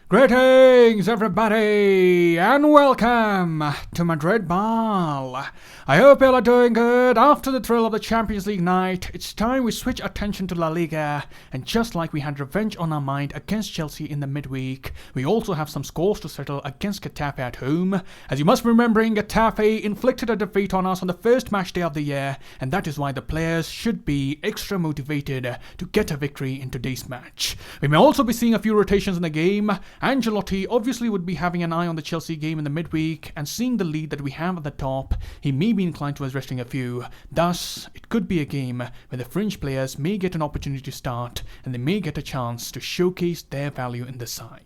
Greetings everybody and welcome to Madrid Ball. I hope you all are doing good. After the thrill of the Champions League night, it's time we switch attention to La Liga, and just like we had revenge on our mind against Chelsea in the midweek, we also have some scores to settle against Getafe at home. As you must be remembering, Getafe inflicted a defeat on us on the first match day of the year, and that is why the players should be extra motivated to get a victory in today's match. We may also be seeing a few rotations in the game. Ancelotti obviously would be having an eye on the Chelsea game in the midweek, and seeing the lead that we have at the top, he may be inclined towards resting a few. Thus, it could be a game where the fringe players may get an opportunity to start, and they may get a chance to showcase their value in the side.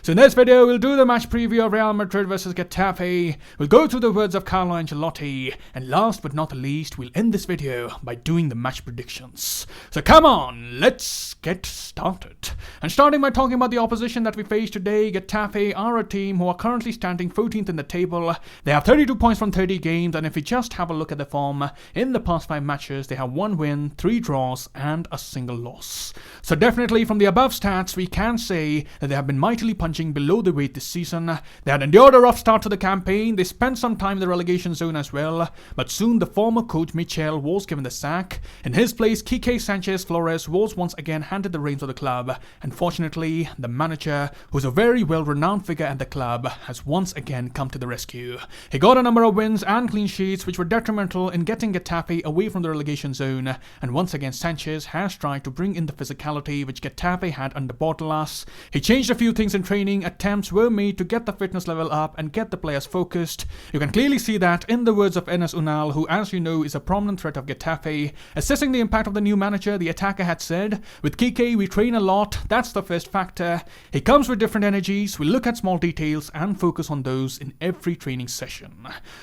So in this video, we'll do the match preview of Real Madrid versus Getafe, we'll go through the words of Carlo Ancelotti, and last but not least, we'll end this video by doing the match predictions. So come on, let's get started. And starting by talking about the opposition that we face today, Getafe are a team who are currently standing 14th in the table. They have 32 points from 30 games, and if we just have a look at the form, in the past 5 matches, they have 1 win, 3 draws, and a single loss. So definitely from the above stats, we can say that they have been mightily punching below the weight this season. They had endured a rough start to the campaign, they spent some time in the relegation zone as well, but soon the former coach Michel was given the sack. In his place, Quique Sanchez Flores was once again handed the reins of the club. Unfortunately, the manager, who's a very well-renowned figure at the club, has once again come to the rescue. He got a number of wins and clean sheets which were detrimental in getting Getafe away from the relegation zone, and once again Sanchez has tried to bring in the physicality which Getafe had under Bortolas. He changed a few things in training, attempts were made to get the fitness level up and get the players focused. You can clearly see that in the words of Enes Unal, who as you know is a prominent threat of Getafe. Assessing the impact of the new manager, the attacker had said, "With Quique we train a lot, that's the first factor. He comes with different energies, we look at small details and focus on those in every training session."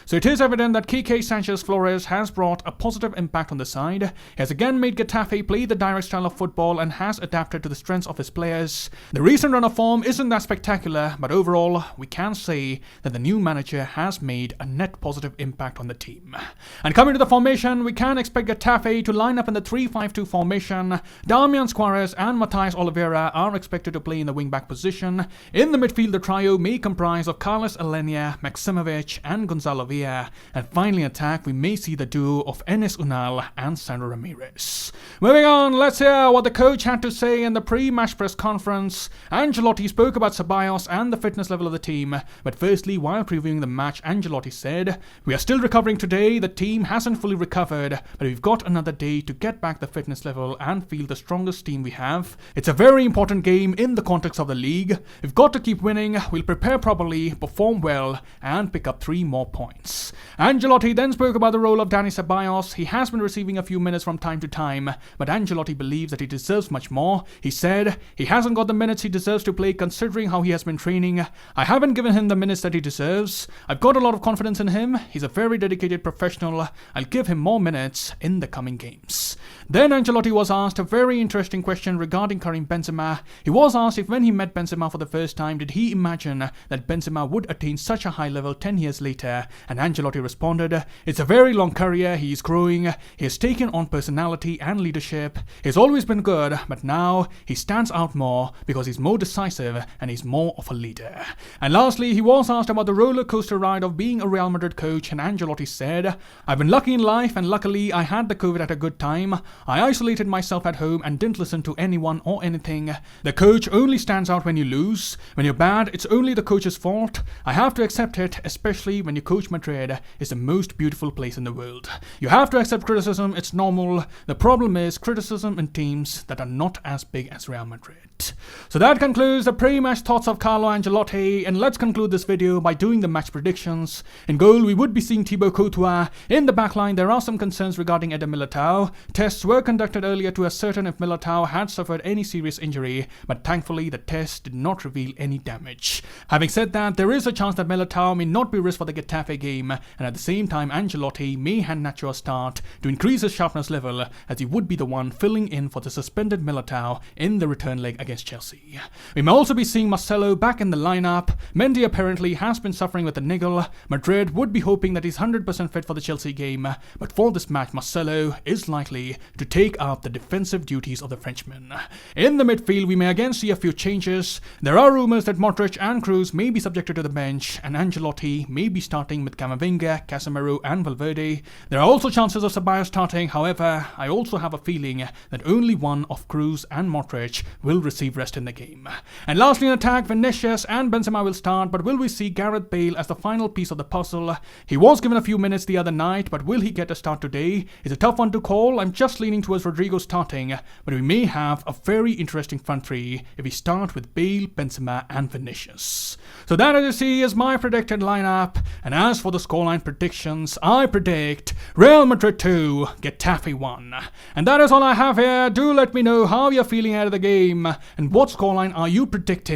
So it is evident that Quique Sanchez Flores has brought a positive impact on the side. He has again made Getafe play the direct style of football and has adapted to the strengths of his players. The recent run of form isn't that spectacular, but overall we can say that the new manager has made a net positive impact on the team. And coming to the formation, we can expect Getafe to line up in the 3-5-2 formation. Damian Suarez and Matías Oliveira are expected to play in the wing-back position. In the midfield, the trio may comprise of Carlos Alenia, Maximovic and Gonzalo Villa. And finally in attack, we may see the duo of Enes Unal and Sandro Ramirez. Moving on, let's hear what the coach had to say in the pre-match press conference. Ancelotti spoke about Ceballos and the fitness level of the team, but firstly, while previewing the match, Ancelotti said, "We are still recovering today, the team hasn't fully recovered, but we've got another day to get back the fitness level and feel the strongest team we have. It's a very important game in the context of the league. We've got to keep winning, we'll prepare properly, perform well, and pick up 3 more points." Ancelotti then spoke about the role of Dani Ceballos. He has been receiving a few minutes from time to time, but Ancelotti believes that he deserves much more. He said, "He hasn't got the minutes he deserves to play considering how he has been training. I haven't given him the minutes that he deserves. I've got a lot of confidence in him. He's a very dedicated professional. I'll give him more minutes in the coming games." Then Ancelotti was asked a very interesting question regarding Karim Benzema. He was asked if when he met Benzema for the first time, did he imagine that Benzema would attain such a high level 10 years later, and Ancelotti responded, "It's a very long career, he is growing, he has taken on personality and leadership. He's always been good, but now he stands out more because he's more decisive and he's more of a leader." And lastly, he was asked about the roller coaster ride of being a Real Madrid coach, and Ancelotti said, "I've been lucky in life, and luckily I had the COVID at a good time. I isolated myself at home and didn't listen to anyone or anything. The coach only stands out when you lose. When you're bad, it's only the coach's fault. I have to accept it, especially when you coach Madrid is the most beautiful place in the world. You have to accept criticism, it's normal. The problem is criticism in teams that are not as big as Real Madrid." So that concludes the pre-match thoughts of Carlo Ancelotti, and let's conclude this video by doing the match predictions. In goal, we would be seeing Thibaut Courtois. In the backline, there are some concerns regarding Eder Militao. Tests were conducted earlier to ascertain if Militao had suffered any serious injury, but thankfully the test did not reveal any damage. Having said that, there is a chance that Militao may not be risked for the Getafe game, and at the same time Ancelotti may hand Nacho a start to increase his sharpness level, as he would be the one filling in for the suspended Militao in the return leg against Chelsea. We may also be seeing Marcelo back in the lineup. Mendy apparently has been suffering with a niggle. Madrid would be hoping that he's 100% fit for the Chelsea game, but for this match Marcelo is likely to take up the defensive duties of the Frenchman. In the midfield we may again see a few changes. There are rumours that Modric and Kroos may be subjected to the bench, and Ancelotti may be starting with Camavinga, Casemiro and Valverde. There are also chances of Ceballos starting. However, I also have a feeling that only one of Kroos and Modric will receive rest in the game. And lastly in attack, Vinicius and Benzema will start, but will we see Gareth Bale as the final piece of the puzzle? He was given a few minutes the other night, but will he get a start today? It's a tough one to call. I'm just leaning towards Rodrigo starting, but we may have a very interesting front three if we start with Bale, Benzema and Vinicius. So that, as you see, is my predicted lineup. And as for the scoreline predictions, I predict Real Madrid 2, Getafe 1. And that is all I have here. Do let me know how you're feeling out of the game and what scoreline are you predicting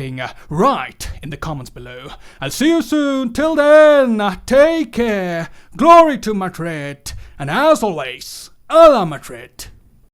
right in the comments below. I'll see you soon. Till then, take care. Glory to Madrid. And as always, a la Madrid.